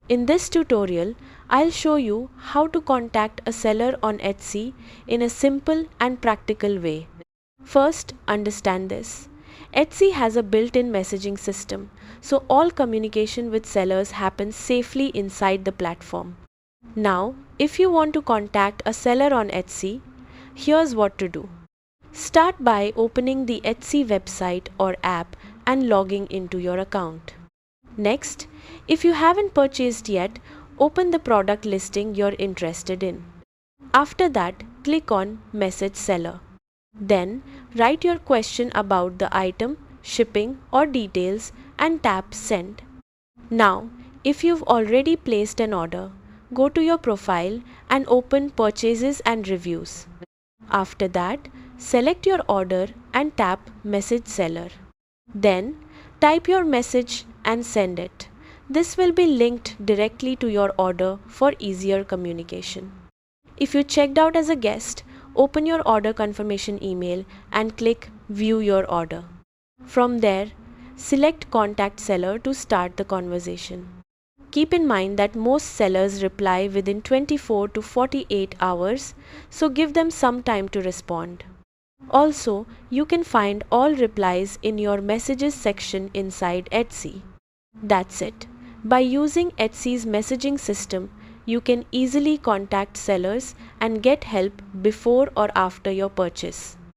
In this tutorial, I'll show you how to contact a seller on Etsy in a simple and practical way. First, understand this. Etsy has a built-in messaging system, so all communication with sellers happens safely inside the platform. Now, if you want to contact a seller on Etsy, here's what to do. Start by opening the Etsy website or app and logging into your account. Next, if you haven't purchased yet, open the product listing you're interested in. After that, click on Message Seller. Then, write your question about the item, shipping, or details and tap Send. Now, if you've already placed an order, go to your profile and open Purchases and Reviews. After that, select your order and tap Message Seller. Then, type your message and send it. This will be linked directly to your order for easier communication. If you checked out as a guest, open your order confirmation email and click View your order. From there, select Contact Seller to start the conversation. Keep in mind that most sellers reply within 24 to 48 hours, so give them some time to respond. Also, you can find all replies in your messages section inside Etsy. That's it. By using Etsy's messaging system, you can easily contact sellers and get help before or after your purchase.